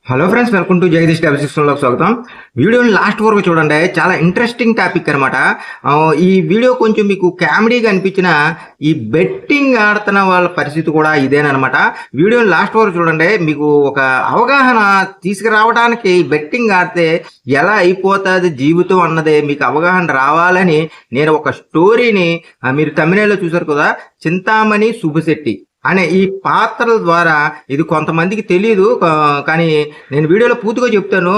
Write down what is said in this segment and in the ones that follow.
Hello friends, welcome to Jagadish డబ్ల్యూసిక్స్లోకి స్వాగతం. వీడియోని లాస్ట్ వరకు చూడండి, చాలా ఇంట్రెస్టింగ్ టాపిక్ అనమాట. ఈ వీడియో కొంచెం మీకు కామెడీగా అనిపించిన ఈ బెట్టింగ్ ఆడుతున్న వాళ్ళ పరిస్థితి కూడా ఇదేనమాట. వీడియోని లాస్ట్ వరకు చూడండి, మీకు ఒక అవగాహన తీసుకురావడానికి బెట్టింగ్ ఆడితే ఎలా అయిపోతుంది జీవితం అన్నదే మీకు అవగాహన రావాలని నేను ఒక స్టోరీని మీరు తమిళలో చూసారు కదా, చింతామణి సుబ్బశెట్టి అనే ఈ పాత్రల ద్వారా, ఇది కొంతమందికి తెలియదు కానీ నేను వీడియోలో పూర్తిగా చెప్తాను,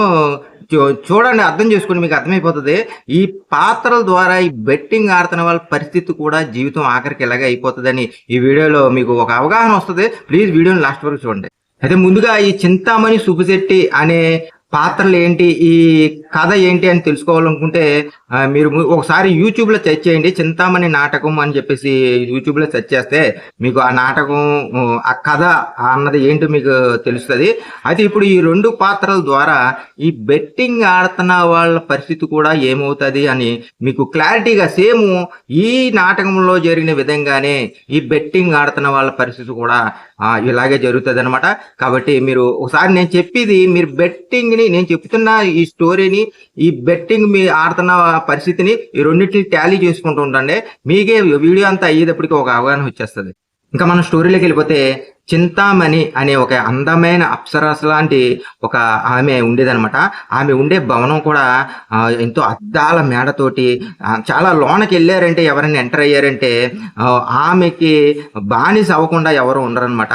చూడండి, అర్థం చేసుకోండి, మీకు అర్థమైపోతుంది. ఈ పాత్రల ద్వారా ఈ బెట్టింగ్ ఆడుతున్న వాళ్ళ పరిస్థితి కూడా జీవితం ఆఖరికి ఎలాగే అయిపోతుందని ఈ వీడియోలో మీకు ఒక అవగాహన వస్తుంది. ప్లీజ్ వీడియోని లాస్ట్ వరకు చూడండి. అయితే ముందుగా ఈ చింతామణి సుబ్బశెట్టి అనే పాత్రలు ఏంటి, ఈ కథ ఏంటి అని తెలుసుకోవాలనుకుంటే మీరు ఒకసారి యూట్యూబ్లో సెర్చ్ చేయండి. చింతామణి నాటకం అని చెప్పేసి యూట్యూబ్లో సెర్చ్ చేస్తే మీకు ఆ నాటకం, ఆ కథ అన్నది ఏంటో మీకు తెలుస్తుంది. అయితే ఇప్పుడు ఈ రెండు పాత్రల ద్వారా ఈ బెట్టింగ్ ఆడుతున్న వాళ్ళ పరిస్థితి కూడా ఏమవుతుంది అని మీకు క్లారిటీగా, సేమ్ ఈ నాటకంలో జరిగిన విధంగానే ఈ బెట్టింగ్ ఆడుతున్న వాళ్ళ పరిస్థితి కూడా ఇలాగే జరుగుతుంది అనమాట. కాబట్టి మీరు ఒకసారి నేను చెప్పేది, మీరు బెట్టింగ్ ని, నేను చెప్తున్న ఈ స్టోరీని, ఈ బెట్టింగ్ మీ ఆడుతున్న పరిస్థితిని, ఈ రెండింటిని టాలీ చేసుకుంటూ ఉండండి. మీకే వీడియో అంతా అయ్యేటప్పటికి ఒక అవగాహన వచ్చేస్తుంది. ఇంకా మన స్టోరీలోకి వెళ్ళిపోతే, చింతామణి అనే ఒక అందమైన అప్సరస లాంటి ఒక ఆమె ఉండేదనమాట. ఆమె ఉండే భవనం కూడా ఎంతో అద్దాల మేడతోటి, చాలా లోనకి వెళ్ళారంటే, ఎవరైనా ఎంటర్ అయ్యారంటే ఆమెకి బానిస అవ్వకుండా ఎవరు ఉండరనమాట.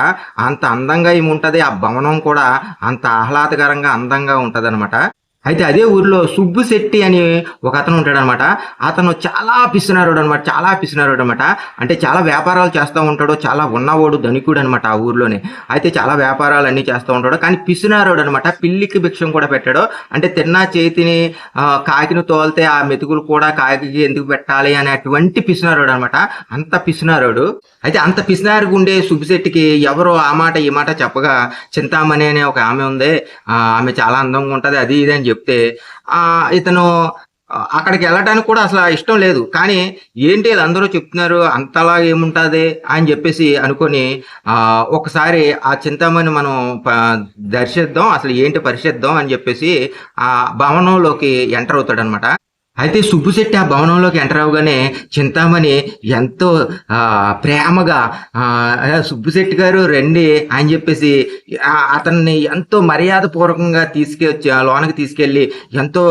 అంత అందంగా ఏమి ఉంటుంది. ఆ భవనం కూడా అంత ఆహ్లాదకరంగా అందంగా ఉంటుంది అనమాట. అయితే అదే ఊరిలో సుబ్బుశెట్టి అని ఒక అతను ఉంటాడనమాట. అతను చాలా పిసినారుడు అనమాట. అంటే చాలా వ్యాపారాలు చేస్తూ ఉంటాడు, చాలా ఉన్నవాడు, ధనికుడు అనమాట ఆ ఊర్లోనే. అయితే చాలా వ్యాపారాలు అన్నీ చేస్తూ ఉంటాడు, కానీ పిసినారుడు అనమాట. పిల్లికి భిక్షం కూడా పెట్టాడు. అంటే తిన్న చేతిని కాకిని తోలితే ఆ మెతుకులు కూడా కాకి ఎందుకు పెట్టాలి అనేటువంటి పిసినారుడు అనమాట. అంత పిసినారుడు. అయితే అంత పిసినారుగా ఉండే సుబ్బుశెట్టికి ఎవరో ఆ మాట ఈ మాట చెప్పగా, చింతామణి అనే ఒక ఆమె ఉంది, ఆమె చాలా అందంగా ఉంటుంది, అది ఇది అని చెప్తే ఇతను అక్కడికి వెళ్ళటానికి కూడా అసలు ఇష్టం లేదు. కానీ ఏంటి అందరూ చెప్తున్నారు, అంతలా ఏముంటుంది అని చెప్పేసి అనుకొని ఒకసారి ఆ చింతామణి మనం దర్శిద్దాం, అసలు ఏంటి పరిశీలిద్దాం అని చెప్పేసి ఆ భవనంలోకి ఎంటర్ అవుతాడనమాట. అయితే సుబ్బుశెట్టి ఆ భవనంలోకి ఎంటర్ అవగానే చింతామణి ఎంతో ప్రేమగా సుబ్బుశెట్టి గారు రండి అని చెప్పేసి అతన్ని ఎంతో మర్యాదపూర్వకంగా లోనకి తీసుకెళ్ళి ఎంతో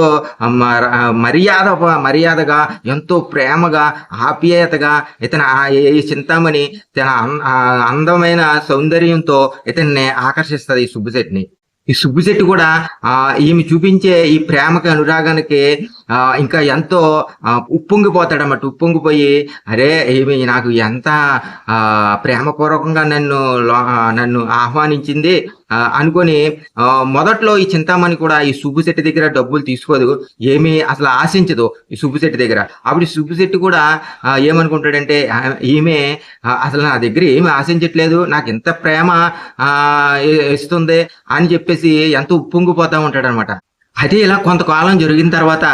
మర్యాదగా, ఎంతో ప్రేమగా, ఆప్యాయతగా ఈ చింతామణి తన అందమైన సౌందర్యంతో ఇతన్ని ఆకర్షిస్తుంది ఈ సుబ్బుశెట్టిని. ఈ సుబ్బుశెట్టి కూడా ఈమె చూపించే ఈ ప్రేమకి, అనురాగానికి ఇంకా ఎంతో ఉప్పొంగిపోతాడన్నమాట. ఉప్పొంగిపోయి, అరే ఈమె నాకు ఎంత ప్రేమపూర్వకంగా నన్ను ఆహ్వానించింది అనుకొని మొదట్లో ఈ చింతామణి కూడా ఈ సుబ్బుశెట్టి దగ్గర డబ్బులు తీసుకోదు, ఏమీ అసలు ఆశించదు ఈ సుబ్బుశెట్టి దగ్గర. అప్పుడు ఈ సుబ్బుశెట్టి కూడా ఏమనుకుంటాడంటే, ఈమె అసలు నా దగ్గర ఏమి ఆశించట్లేదు, నాకు ఎంత ప్రేమ ఇస్తుంది అని చెప్పేసి ఎంతో ఉప్పొంగిపోతూ ఉంటాడనమాట. అయితే ఇలా కొంతకాలం జరిగిన తర్వాత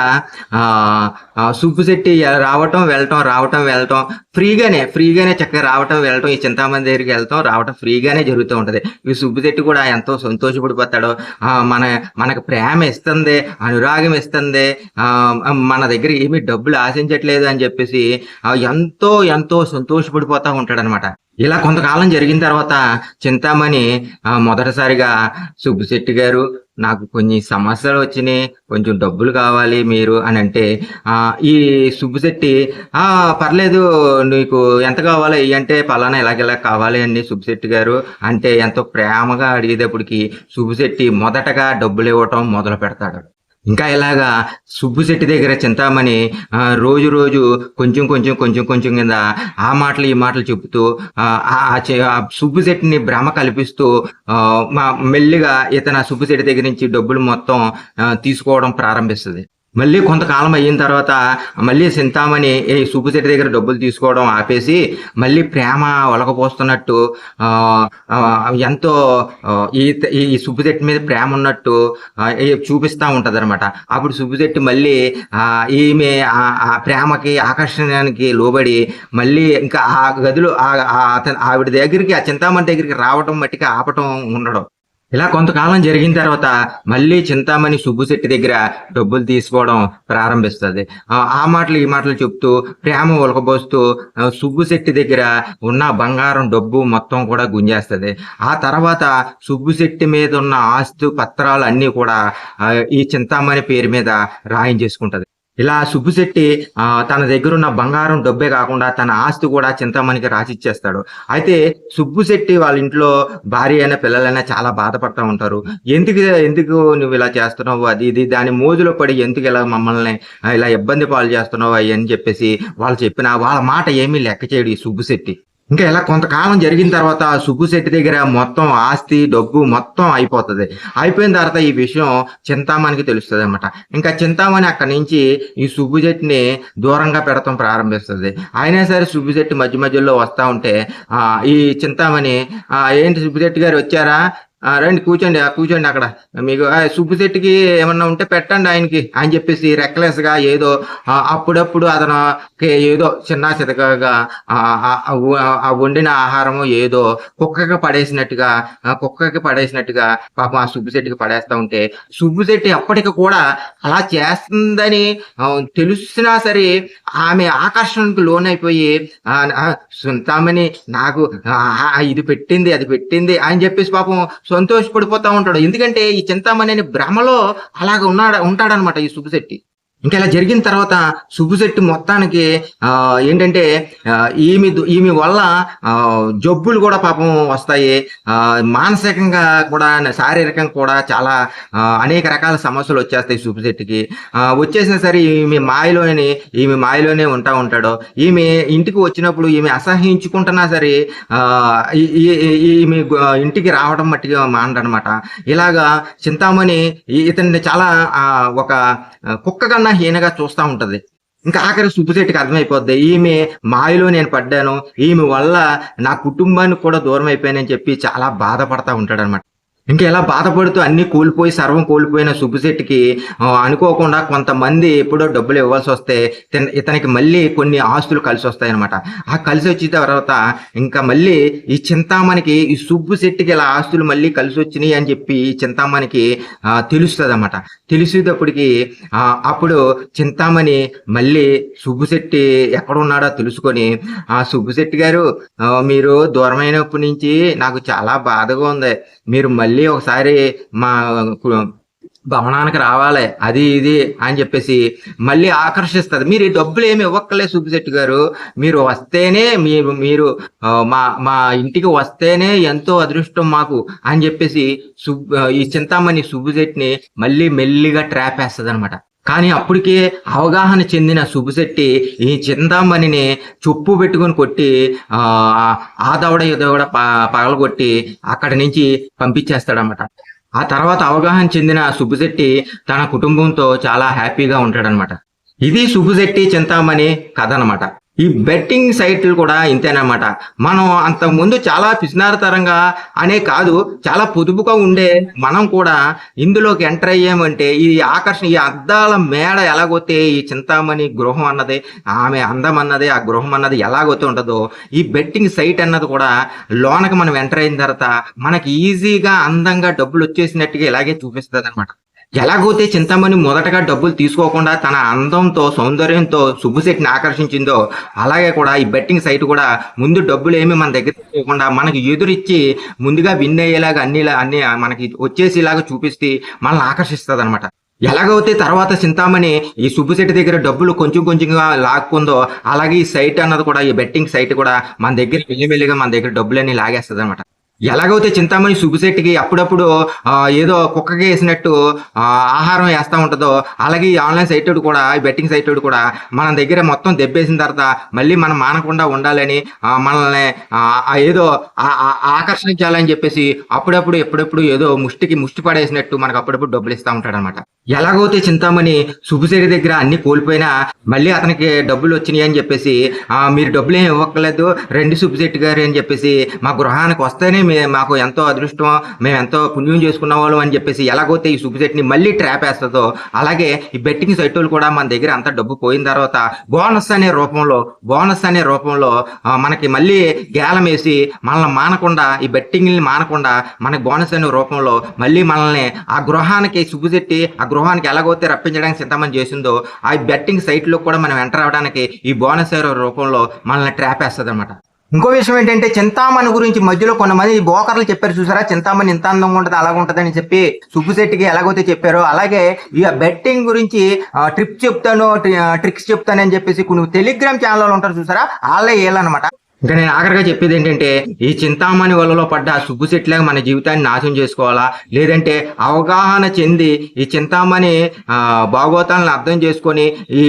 సుబ్బుశెట్టి రావటం వెళ్ళటం ఫ్రీగానే చక్కగా రావటం వెళ్ళటం, ఈ చింతామణి దగ్గరికి రావటం ఫ్రీగానే జరుగుతూ ఉంటుంది. ఈ సుబ్బుశెట్టి కూడా ఎంతో సంతోషపడిపోతాడు. మనకు ప్రేమ ఇస్తుంది, అనురాగం ఇస్తుంది, మన దగ్గర ఏమీ డబ్బులు ఆశించట్లేదు అని చెప్పేసి ఎంతో ఎంతో సంతోషపడిపోతూ ఉంటాడనమాట. ఇలా కొంతకాలం జరిగిన తర్వాత చింతామణి మొదటిసారిగా, సుబ్బుశెట్టి గారు నాకు కొన్ని సమస్యలు వచ్చినాయి, కొంచెం డబ్బులు కావాలి మీరు అని అంటే, ఈ సుబ్బుశెట్టి పర్లేదు, నీకు ఎంత కావాలో అంటే పలానా ఇలాగెలా కావాలి అండి సుబ్బుశెట్టి గారు అంటే ఎంతో ప్రేమగా అడిగేటప్పటికి సుబ్బుశెట్టి మొదటగా డబ్బులు ఇవ్వటం మొదలు పెడతాడు. ఇంకా ఇలాగా సుబ్బుశెట్టి దగ్గర చింతామణి రోజు కొంచెం కింద ఆ మాటలు ఈ మాటలు చెబుతూ సుబ్బుశెట్టిని భ్రమ కల్పిస్తూ మెల్లిగా సుబ్బుశెట్టి దగ్గర నుంచి డబ్బులు మొత్తం తీసుకోవడం ప్రారంభిస్తుంది. మళ్ళీ కొంతకాలం అయిన తర్వాత మళ్ళీ చింతామణి సుబ్బుశెట్టి దగ్గర డబ్బులు తీసుకోవడం ఆపేసి, మళ్ళీ ప్రేమ ఒలకపోస్తున్నట్టు, ఎంతో ఈ సుబ్బుశెట్టి మీద ప్రేమ ఉన్నట్టు చూపిస్తూ ఉంటుంది అనమాట. అప్పుడు సుబ్బుశెట్టి మళ్ళీ ఈమె ఆ ప్రేమకి, ఆకర్షణకి లోబడి మళ్ళీ ఇంకా ఆ గదిలో ఆవిడ దగ్గరికి, ఆ చింతామణి దగ్గరికి రావటం మట్టికి ఆపటం ఉండడం. ఇలా కొంతకాలం జరిగిన తర్వాత మళ్ళీ చింతామణి సుబ్బుశెట్టి దగ్గర డబ్బులు తీసుకోవడం ప్రారంభిస్తుంది. ఆ మాటలు ఈ మాటలు చెప్తూ ప్రేమ ఒలకబోస్తూ సుబ్బుశెట్టి దగ్గర ఉన్న బంగారం డబ్బు మొత్తం కూడా గుంజేస్తుంది. ఆ తర్వాత సుబ్బుశెట్టి మీద ఉన్న ఆస్తు పత్రాలు అన్నీ కూడా ఈ చింతామణి పేరు మీద రాయించేసుకుంటది. ఇలా సుబ్బుశెట్టి తన దగ్గర ఉన్న బంగారం డబ్బే కాకుండా తన ఆస్తి కూడా చింతామణికి రాసిచ్చేస్తాడు. అయితే సుబ్బుశెట్టి వాళ్ళ ఇంట్లో భార్య అయినా పిల్లలైనా చాలా బాధపడతా ఉంటారు. ఎందుకు నువ్వు ఇలా చేస్తున్నావు, అది ఇది దాని మోజులో పడి ఎందుకు ఇలా మమ్మల్ని ఇలా ఇబ్బంది పాలు చేస్తున్నావు అని చెప్పేసి వాళ్ళు చెప్పిన వాళ్ళ మాట ఏమీ లెక్క చేయడు ఈ సుబ్బుశెట్టి. ఇంకా ఇలా కొంతకాలం జరిగిన తర్వాత సుబ్బుశెట్టి దగ్గర మొత్తం ఆస్తి డబ్బు మొత్తం అయిపోతుంది. అయిపోయిన తర్వాత ఈ విషయం చింతామణికి తెలుస్తుంది అనమాట. ఇంకా చింతామణి అక్కడి నుంచి ఈ సుబ్బుశెట్టిని దూరంగా పెడతాం ప్రారంభిస్తుంది. అయినా సరే సుబ్బుశెట్టి మధ్య మధ్యలో వస్తూ ఉంటే ఈ చింతామణి ఏంటి సుబ్బుశెట్టి గారు వచ్చారా, రండి కూర్చోండి అక్కడ, మీకు సుబ్బుశెట్టికి ఏమన్నా ఉంటే పెట్టండి ఆయనకి అని చెప్పేసి రెక్లెస్ గా ఏదో అప్పుడప్పుడు అతనికి ఏదో చిన్న చితకగా వండిన ఆహారము ఏదో కుక్కకి పడేసినట్టుగా పాపం ఆ సుబ్బుశెట్టికి పడేస్తా ఉంటే సుబ్బుశెట్టి అప్పటికి కూడా అలా చేస్తుందని తెలుసినా సరే ఆమె ఆకర్షణకు లోనైపోయి చింతామణి నాకు ఇది పెట్టింది అది పెట్టింది అని చెప్పేసి పాపం సంతోషపడిపోతా ఉంటాడు. ఎందుకంటే ఈ చింతామణి భ్రమలో అలాగ ఉంటాడనమాట ఈ సుబ్బుశెట్టి. ఇంకా ఇలా జరిగిన తర్వాత సుబ్బుశెట్టి మొత్తానికి ఏంటంటే ఈమె వల్ల జబ్బులు కూడా పాపం వస్తాయి, మానసికంగా కూడా శారీరకంగా కూడా చాలా అనేక రకాల సమస్యలు వచ్చేస్తాయి సుబ్బుశెట్టికి. వచ్చేసినా సరే ఈమె మాయలోనే ఉంటాడు. ఈమె ఇంటికి వచ్చినప్పుడు ఈమె అసహించుకుంటున్నా సరే ఈమె ఇంటికి రావడం మట్టిగా మానడనమాట. ఇలాగా చింతామణి ఇతన్ని చాలా ఒక కుక్క కన్నా హీనగా చూస్తూ ఉంటది. ఇంకా ఆఖరి సుబ్బుశెట్టికి అర్థమైపోద్ది ఈమె మాయలో నేను పడ్డాను, ఈమె వల్ల నా కుటుంబానికి కూడా దూరం అయిపోయానని చెప్పి చాలా బాధపడతా ఉంటాడు అనమాట. ఇంకా ఇలా బాధపడుతూ అన్ని సర్వం కోల్పోయిన సుబ్బుశెట్టికి అనుకోకుండా కొంతమంది ఎప్పుడో డబ్బులు ఇవ్వాల్సి వస్తే ఇతనికి మళ్ళీ కొన్ని ఆస్తులు కలిసి వస్తాయి అనమాట. ఆ కలిసి వచ్చిన తర్వాత ఇంకా మళ్ళీ ఈ చింతామణికి ఈ సుబ్బుశెట్టికి ఇలా ఆస్తులు మళ్ళీ కలిసి వచ్చినాయి అని చెప్పి ఈ చింతామణికి తెలుస్తుంది అన్నమాట. తెలిసేటప్పటికి అప్పుడు చింతామణి మళ్ళీ సుబ్బుశెట్టి ఎక్కడున్నాడో తెలుసుకొని సుబ్బుశెట్టి గారు, మీరు దూరమైనప్పటి నుంచి నాకు చాలా బాధగా ఉంది, మీరు మళ్ళీ ఒకసారి మా భవనానికి రావాలి అది ఇది అని చెప్పేసి మళ్ళీ ఆకర్షిస్తుంది. మీరు ఈ డబ్బులు ఏమి ఇవ్వక్కలేదు సుబ్బుశెట్టి గారు, మీరు వస్తేనే మీరు మా ఇంటికి వస్తేనే ఎంతో అదృష్టం మాకు అని చెప్పేసి ఈ చింతామణి సుబ్బుశెట్టిని మళ్ళీ మెల్లిగా ట్రాప్ వేస్తుంది అనమాట. కానీ అప్పటికే అవగాహన చెందిన సుబ్బుశెట్టి ఈ చింతామణిని చొప్పు పెట్టుకుని కొట్టి ఆ దవడ పగలగొట్టి అక్కడి నుంచి పంపించేస్తాడనమాట. ఆ తర్వాత అవగాహన చెందిన సుబ్బుశెట్టి తన కుటుంబంతో చాలా హ్యాపీగా ఉంటాడనమాట. ఇది సుబ్బుశెట్టి చింతామణి కథ అనమాట. ఈ బెట్టింగ్ సైట్లు కూడా ఇంతేనమాట. మనం అంతకుముందు చాలా పిసినారతరంగా అనే కాదు, చాలా పొదుపుగా ఉండే మనం కూడా ఇందులోకి ఎంటర్ అయ్యామంటే ఈ ఆకర్షణ, ఈ అద్దాల మేడ ఎలాగొతే ఈ చింతామణి గృహం అన్నది, ఆమె అందం అన్నది, ఆ గృహం అన్నది ఎలాగొతే ఉంటుందో ఈ బెట్టింగ్ సైట్ అన్నది కూడా లోనకి మనం ఎంటర్ అయిన తర్వాత మనకి ఈజీగా అందంగా డబ్బులు వచ్చేసినట్టుగా ఇలాగే చూపిస్తుంది అనమాట. ఎలాగైతే చింతామణి మొదటగా డబ్బులు తీసుకోకుండా తన అందంతో సౌందర్యంతో సుబ్బుశెట్టిని ఆకర్షించిందో అలాగే కూడా ఈ బెట్టింగ్ సైట్ కూడా ముందు డబ్బులు ఏమి మన దగ్గర తీసుకోకుండా మనకి ఎదురిచ్చి ముందుగా విన్ అయ్యేలాగా అన్ని మనకి వచ్చేసేలాగా చూపిస్తే మనల్ని ఆకర్షిస్తుంది అనమాట. ఎలాగైతే తర్వాత చింతామణి ఈ సుబ్బుశెట్టి దగ్గర డబ్బులు కొంచెంగా లాక్కుందో అలాగే ఈ సైట్ అన్నది కూడా, ఈ బెట్టింగ్ సైట్ కూడా మన దగ్గర మెల్లిమెల్లిగా మన దగ్గర డబ్బులన్నీ లాగేస్తుంది అనమాట. ఎలాగైతే చింతామణి సుబ్బుశెట్టికి అప్పుడప్పుడు ఏదో కుక్కకి వేసినట్టు ఆహారం వేస్తూ ఉంటుందో అలాగే ఈ ఆన్లైన్ సైట్ కూడా, ఈ బెట్టింగ్ సైట్ కూడా మన దగ్గర మొత్తం దెబ్బేసిన తర్వాత మళ్ళీ మనం మానకుండా ఉండాలని మనల్ని ఏదో ఆకర్షించాలని చెప్పేసి ఎప్పుడప్పుడు ఏదో ముష్టి పడేసినట్టు మనకు అప్పుడప్పుడు డబ్బులు ఇస్తూ ఉంటాడు అనమాట. ఎలాగైతే చింతామణి సుబ్బుశెట్టి దగ్గర అన్ని కోల్పోయినా మళ్ళీ అతనికి డబ్బులు వచ్చినాయి అని చెప్పేసి మీరు డబ్బులు ఏమి ఇవ్వక్కర్లేదు రండి సుబ్బుశెట్టి గారు అని చెప్పేసి మా గృహానికి వస్తేనే మాకు ఎంతో అదృష్టం, మేము ఎంతో పుణ్యం చేసుకున్న వాళ్ళం అని చెప్పేసి ఎలాగైతే ఈ సుబ్బుశెట్టిని మళ్ళీ ట్రాప్ వేస్తుందో, అలాగే ఈ బెట్టింగ్ సైట్ వాళ్ళు కూడా మన దగ్గర అంత డబ్బు పోయిన తర్వాత బోనస్ అనే రూపంలో మనకి మళ్ళీ గేలం వేసి మనల్ని మానకుండా, ఈ బెట్టింగ్ని మానకుండా మనకి బోనస్ అనే రూపంలో మళ్ళీ మనల్ని ఆ గృహానికి సుబ్బుశెట్టి ఆ గృహానికి ఎలాగైతే రప్పించడానికి సిద్ధమని చేసిందో, ఆ బెట్టింగ్ సైట్లో కూడా మనం ఎంటర్ అవడానికి ఈ బోనస్ రూపంలో మనల్ని ట్రాప్ వేస్తుంది అనమాట. ఇంకో విషయం ఏంటంటే, చింతామణి గురించి మధ్యలో కొంతమంది బోకర్లు చెప్పారు చూసారా, చింతామణి ఇంత అందంగా ఉంటుంది అలాగ ఉంటుంది అని చెప్పి సుబ్బుశెట్టికి ఎలాగైతే చెప్పారో, అలాగే ఈ బెట్టింగ్ గురించి ట్రిక్స్ చెప్తానని చెప్పేసి కొన్ని టెలిగ్రామ్ ఛానల్ ఉంటారు చూసారా, వాళ్ళే వీళ్ళనమాట. ఇంకా నేను ఆఖరిగా చెప్పేది ఏంటంటే, ఈ చింతామణి వలలో పడ్డ సుబ్బుశెట్టిలాగా మన జీవితాన్ని నాశనం చేసుకోవాలా, లేదంటే అవగాహన చెంది ఈ చింతామణి భాగవతాలను అర్థం చేసుకొని ఈ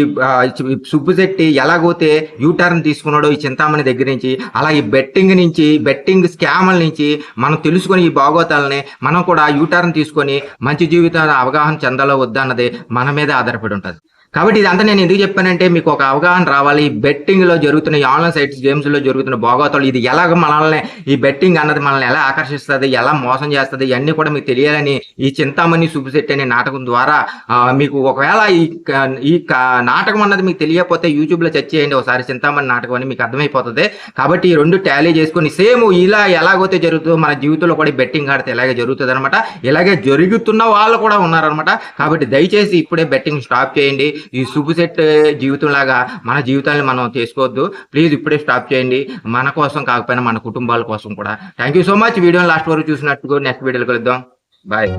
సుబ్బుశెట్టి ఎలాగైతే యూటర్న్ తీసుకున్నాడో ఈ చింతామణి దగ్గర నుంచి, అలా ఈ బెట్టింగ్ స్కామ్ల నుంచి మనం తెలుసుకొని ఈ భాగవతాలని మనం కూడా యూటర్న్ తీసుకొని మంచి జీవితాన్ని అవగాహన చెందాలో వద్దా అన్నది మన మీద ఆధారపడి ఉంటుంది. కాబట్టి ఇదంతా నేను ఎందుకు చెప్పానంటే, మీకు ఒక అవగాహన రావాలి. ఈ బెట్టింగ్ లో జరుగుతున్న ఈ ఆన్లైన్ సైట్స్ గేమ్స్ లో జరుగుతున్న భాగవతాలు, ఇది ఎలాగ మనల్ని, ఈ బెట్టింగ్ అన్నది మనల్ని ఎలా ఆకర్షిస్తుంది, ఎలా మోసం చేస్తుంది, ఇవన్నీ కూడా మీకు తెలియాలని ఈ చింతామణి సుబ్బుశెట్టి అనే నాటకం ద్వారా మీకు ఒకవేళ ఈ నాటకం అన్నది మీకు తెలియకపోతే యూట్యూబ్ లో సెర్చ్ చేయండి ఒకసారి, చింతామణి నాటకం అని మీకు అర్థమైపోతుంది. కాబట్టి ఈ రెండు టాలీ చేసుకుని సేమ్ ఇలా ఎలాగైతే జరుగుతుందో మన జీవితంలో కూడా బెట్టింగ్ ఆడితే ఇలాగే జరుగుతుంది అనమాట. ఇలాగే జరుగుతున్న వాళ్ళు కూడా ఉన్నారనమాట. కాబట్టి దయచేసి ఇప్పుడే బెట్టింగ్ స్టాప్ చేయండి. ఈ సుబ్బుశెట్టి జీవితం లాగా మన జీవితాన్ని మనం చేసుకోవద్దు. ప్లీజ్ ఇప్పుడే స్టాప్ చేయండి, మన కోసం కాకపోయినా మన కుటుంబాల కోసం కూడా. Thank you so much. వీడియోని లాస్ట్ వరకు చూసినట్టు నెక్స్ట్ వీడియోలో కలుద్దాం. బాయ్.